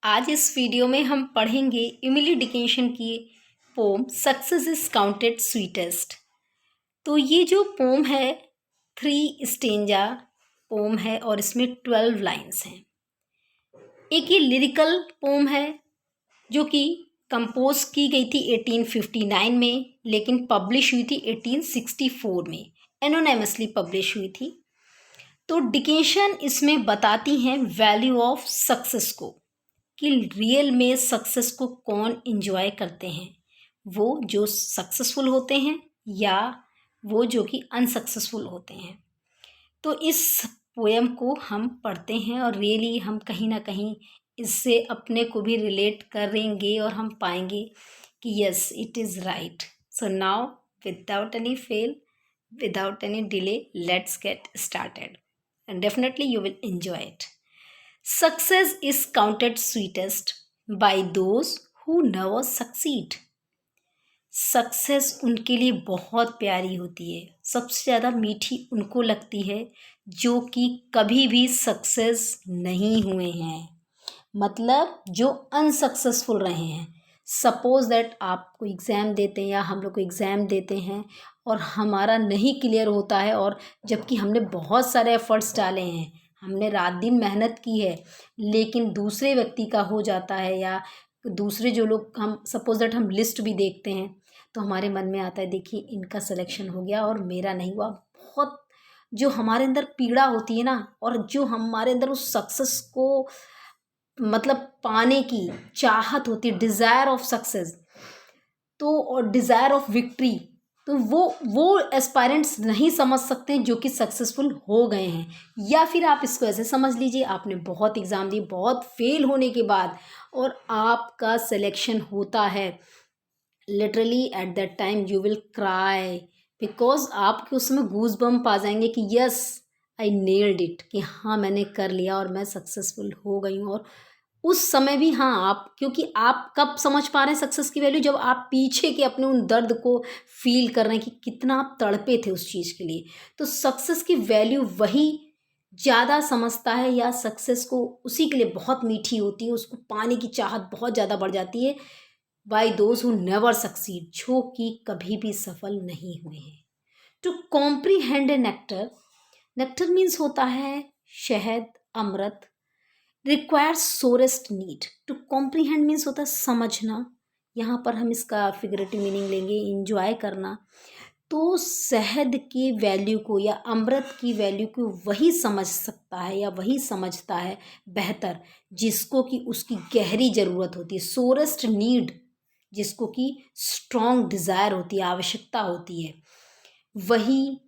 आज इस वीडियो में हम पढ़ेंगे इमिली डिकिंसन की poem success is counted sweetest. तो ये जो पोम है 3 स्टेंजा पोम है और इसमें 12 लाइन्स हैं। एक ये लिरिकल पोम है जो कि कंपोज की गई थी 1859 में, लेकिन पब्लिश हुई थी 1864 में, एनोनिमसली पब्लिश हुई थी। तो डिकिंसन इसमें बताती हैं वैल्यू ऑफ सक्सेस को, कि रियल में सक्सेस को कौन एंजॉय करते हैं, वो जो सक्सेसफुल होते हैं या वो जो कि अनसक्सेसफुल होते हैं। तो इस पोएम को हम पढ़ते हैं और रियली हम कहीं ना कहीं इससे अपने को भी रिलेट करेंगे और हम पाएंगे कि yes it is right. So now without any fail, without any delay, let's get started and definitely you will enjoy it. Success is counted sweetest by those who never succeed. Success उनके लिए बहुत प्यारी होती है, सबसे ज़्यादा मीठी उनको लगती है जो कि कभी भी सक्सेस नहीं हुए हैं, मतलब जो अनसक्सेसफुल रहे हैं। सपोज दैट आप कोई एग्ज़ाम देते हैं या हम लोग को एग्ज़ाम देते हैं और हमारा नहीं क्लियर होता है, और जबकि हमने बहुत सारे एफ़र्ट्स डाले हैं, हमने रात दिन मेहनत की है, लेकिन दूसरे व्यक्ति का हो जाता है या दूसरे जो लोग, हम सपोज दैट हम लिस्ट भी देखते हैं तो हमारे मन में आता है देखिए इनका सिलेक्शन हो गया और मेरा नहीं हुआ। बहुत जो हमारे अंदर पीड़ा होती है ना, और जो हमारे अंदर उस सक्सेस को मतलब पाने की चाहत होती है, डिज़ायर ऑफ सक्सेस, तो और डिज़ायर ऑफ विक्ट्री, तो वो एस्पायरेंट्स नहीं समझ सकते जो कि सक्सेसफुल हो गए हैं। या फिर आप इसको ऐसे समझ लीजिए, आपने बहुत एग्ज़ाम दिए, बहुत फेल होने के बाद और आपका सिलेक्शन होता है, literally at that time you will cry, because आपके उसमें गूज बम्प आ जाएंगे कि यस आई नेल्ड इट, कि हाँ मैंने कर लिया और मैं सक्सेसफुल हो गई हूँ। और उस समय भी हाँ आप, क्योंकि आप कब समझ पा रहे हैं सक्सेस की वैल्यू, जब आप पीछे के अपने उन दर्द को फील कर रहे हैं कि कितना आप तड़पे थे उस चीज़ के लिए। तो सक्सेस की वैल्यू वही ज़्यादा समझता है, या सक्सेस को उसी के लिए बहुत मीठी होती है, उसको पाने की चाहत बहुत ज़्यादा बढ़ जाती है, by those who never succeed, जो कि कभी भी सफल नहीं हुए हैं। To comprehend a nectar, nectar means होता है शहद, अमृत, requires sorest need. To comprehend means होता है समझना, यहाँ पर हम इसका फिगरेटिव मीनिंग लेंगे इंजॉय करना। तो शहद की वैल्यू को या अमृत की वैल्यू को वही समझ सकता है या वही समझता है बेहतर जिसको कि उसकी गहरी ज़रूरत होती है, सोरेस्ट नीड, जिसको कि स्ट्रॉन्ग डिज़ायर होती है, आवश्यकता होती है, वही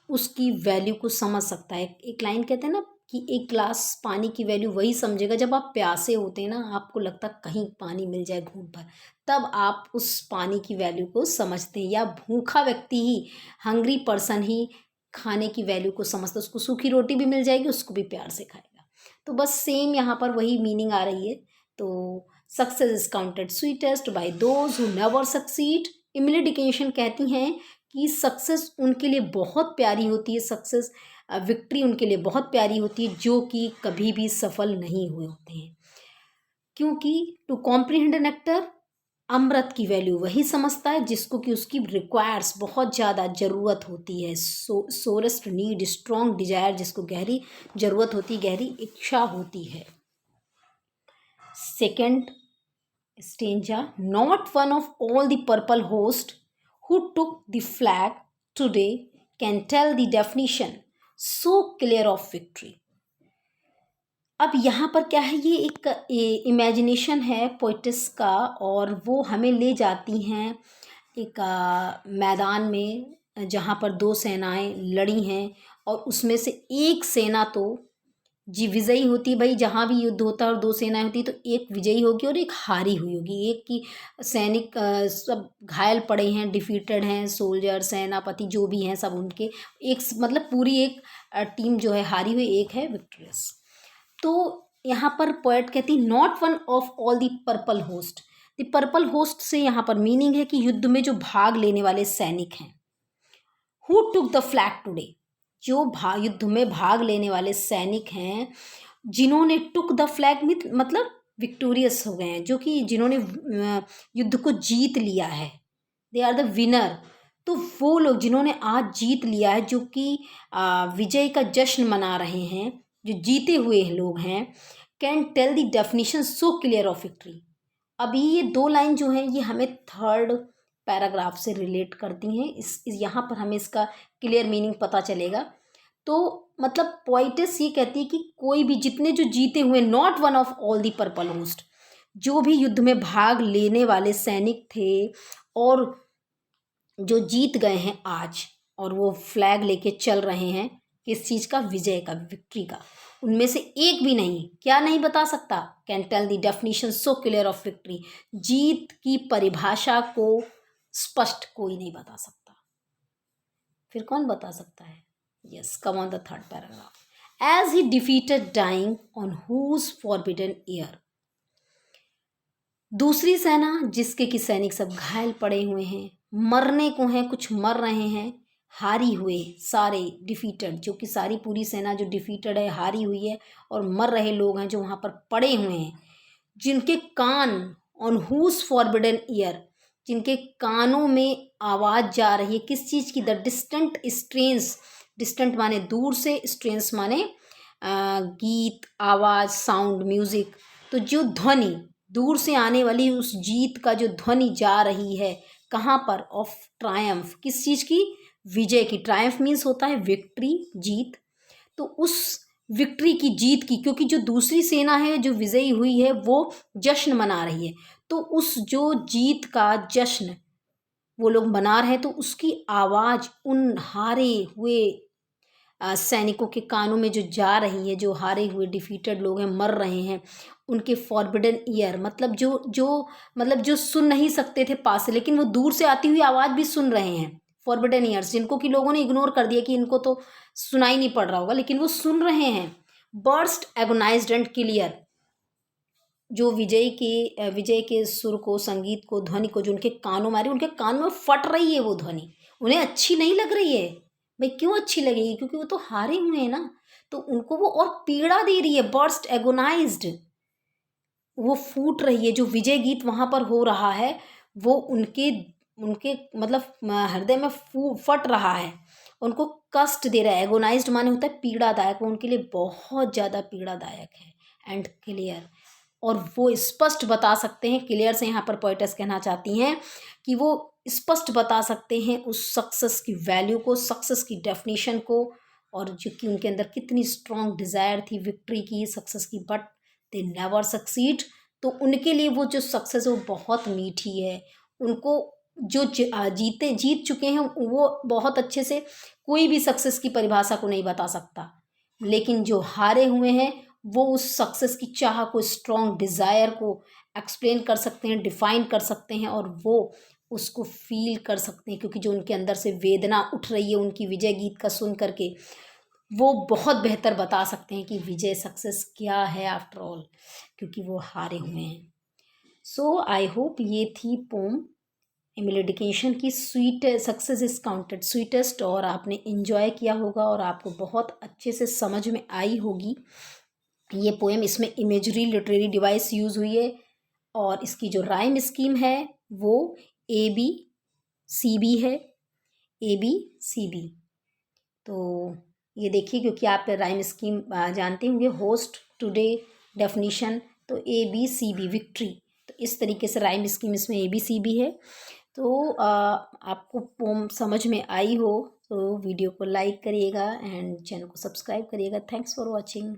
उसकी वैल्यू को समझ सकता है। एक लाइन कहते हैं ना कि एक ग्लास पानी की वैल्यू वही समझेगा जब आप प्यासे होते हैं ना, आपको लगता कहीं पानी मिल जाए घूंट भर, तब आप उस पानी की वैल्यू को समझते हैं। या भूखा व्यक्ति ही, हंग्री पर्सन ही खाने की वैल्यू को समझता है, उसको सूखी रोटी भी मिल जाएगी, उसको भी प्यार से खाएगा। तो बस सेम यहाँ पर वही मीनिंग आ रही है। तो success is counted sweetest by those who never succeed. Emily Dickinson कहती हैं कि सक्सेस उनके लिए बहुत प्यारी होती है, सक्सेस विक्ट्री उनके लिए बहुत प्यारी होती है जो कि कभी भी सफल नहीं हुए होते हैं। क्योंकि टू कॉम्प्रीहेंड एन एक्टर, अमृत की वैल्यू वही समझता है जिसको कि उसकी रिक्वायर्स बहुत ज़्यादा ज़रूरत होती है, सोरेस्ट नीड, स्ट्रॉन्ग डिजायर, जिसको गहरी ज़रूरत होती है, गहरी इच्छा होती है। Second stanza, not one of all the purple host who took the flag today can tell the definition so clear of victory। अब यहाँ पर क्या है, ये एक इमेजिनेशन है पोइटिस का, और वो हमें ले जाती हैं एक मैदान में जहाँ पर 2 सेनाएं लड़ी हैं, और उसमें से एक सेना तो जी विजयी होती है। भाई जहाँ भी युद्ध होता है और 2 सेनाएं होती तो एक विजयी होगी और एक हारी हुई होगी, एक की सैनिक सब घायल पड़े हैं, डिफीटेड हैं, सोल्जर, सेनापति जो भी हैं सब उनके, एक मतलब पूरी एक टीम जो है हारी हुई, एक है विक्टोरियस। तो यहाँ पर पोएट कहती not one of all the purple host. The purple host से यहाँ पर मीनिंग है कि युद्ध में जो भाग लेने वाले सैनिक हैं। Who took the flag today, जो युद्ध में भाग लेने वाले सैनिक हैं, जिन्होंने टुक द फ्लैग मतलब विक्टोरियस हो गए हैं, जो कि जिन्होंने युद्ध को जीत लिया है, दे आर द विनर। तो वो लोग जिन्होंने आज जीत लिया है, जो कि विजय का जश्न मना रहे हैं, जो जीते हुए लोग हैं, can tell the definition so clear of victory. अभी ये 2 लाइन जो हैं ये हमें 3rd पैराग्राफ से रिलेट करती हैं। इस यहाँ पर हमें इसका क्लियर मीनिंग पता चलेगा। तो मतलब पोइटेस ये कहती है कि कोई भी, जितने जो जीते हुए, not one of all the purple host, जो भी युद्ध में भाग लेने वाले सैनिक थे और जो जीत गए हैं आज, और वो फ्लैग लेके चल रहे हैं किस चीज़ का, विजय का, विक्ट्री का, उनमें से एक भी नहीं, क्या नहीं बता सकता, can tell the definition so clear of victory, जीत की परिभाषा को स्पष्ट कोई नहीं बता सकता। फिर कौन बता सकता है? Yes, come on the 3rd paragraph. As he defeated dying on whose forbidden ear, दूसरी सेना जिसके कि सैनिक सब घायल पड़े हुए हैं, मरने को हैं, कुछ मर रहे हैं, हारी हुए सारे डिफीटेड, जो कि सारी पूरी सेना जो डिफीटेड है, हारी हुई है, और मर रहे लोग हैं जो वहाँ पर पड़े हुए हैं, जिनके कान, ऑन हुज फॉरबिडन ईयर, जिनके कानों में आवाज़ जा रही है, किस चीज़ की, द डिस्टेंट स्ट्रेंस, डिस्टेंट माने दूर से, स्ट्रेंस माने गीत, आवाज़, साउंड, म्यूज़िक, तो जो ध्वनि दूर से आने वाली उस जीत का जो ध्वनि जा रही है, कहाँ पर, ऑफ ट्रायम्फ, किस चीज़ की, विजय की। ट्रायम्फ मीन्स होता है विक्ट्री, जीत, तो उस विक्ट्री की, जीत की, क्योंकि जो दूसरी सेना है जो विजयी हुई है वो जश्न मना रही है, तो उस जो जीत का जश्न वो लोग मना रहे हैं, तो उसकी आवाज़ उन हारे हुए सैनिकों के कानों में जो जा रही है, जो हारे हुए डिफीटेड लोग हैं, मर रहे हैं, उनके फॉरबिडन ईयर, मतलब जो सुन नहीं सकते थे पास से, लेकिन वो दूर से आती हुई आवाज़ भी सुन रहे हैं, फॉरबिडन ईयर्स, जिनको कि लोगों ने इग्नोर कर दिया कि इनको तो सुनाई नहीं पड़ रहा होगा, लेकिन वो सुन रहे हैं। बर्स्ट एगोनाइज्ड एंड क्लियर, जो विजय के सुर को, संगीत को, ध्वनि को, जो उनके कानों मारी, उनके कान में फट रही है वो ध्वनि, उन्हें अच्छी नहीं लग रही है। भाई क्यों अच्छी लगेगी? क्योंकि वो तो हारे हुए हैं ना, तो उनको वो और पीड़ा दे रही है। बर्स्ट एगोनाइज्ड, वो फूट रही है, जो विजय गीत वहाँ पर हो रहा है वो उनके उनके मतलब हृदय में फट रहा है, उनको कष्ट दे रहा है। एगोनाइज्ड माने होता है पीड़ादायक, वो उनके लिए बहुत ज़्यादा पीड़ादायक है। एंड क्लियर, और वो स्पष्ट बता सकते हैं, क्लियर से यहाँ पर पोएटस कहना चाहती हैं कि वो स्पष्ट बता सकते हैं उस सक्सेस की वैल्यू को, सक्सेस की डेफिनेशन को, और जो कि उनके अंदर कितनी स्ट्रॉन्ग डिज़ायर थी विक्ट्री की, सक्सेस की, बट दे नेवर सक्सीड। तो उनके लिए वो जो सक्सेस है वो बहुत मीठी है। उनको जो जीत चुके हैं वो बहुत अच्छे से कोई भी सक्सेस की परिभाषा को नहीं बता सकता, लेकिन जो हारे हुए हैं वो उस सक्सेस की चाह को, स्ट्रॉन्ग डिज़ायर को एक्सप्लेन कर सकते हैं, डिफाइन कर सकते हैं, और वो उसको फील कर सकते हैं, क्योंकि जो उनके अंदर से वेदना उठ रही है उनकी विजय गीत का सुन करके, वो बहुत बेहतर बता सकते हैं कि विजय, सक्सेस क्या है आफ्टर ऑल, क्योंकि वो हारे हुए हैं। सो आई होप ये थी पोम एमिली डिकिंसन की sweet success is counted sweetest, और आपने इन्जॉय किया होगा और आपको बहुत अच्छे से समझ में आई होगी ये पोएम। इसमें इमेजरी लिटरेरी डिवाइस यूज़ हुई है, और इसकी जो राइम स्कीम है वो ABCB है, ABCB। तो ये देखिए, क्योंकि आप राइम स्कीम जानते होंगे, होस्ट, टुडे, डेफिनीशन, तो ABCB विक्ट्री, तो इस तरीके से राइम स्कीम इसमें ABCB है। तो आपको पोम समझ में आई हो तो वीडियो को लाइक करिएगा एंड चैनल को सब्सक्राइब करिएगा। Thanks for watching.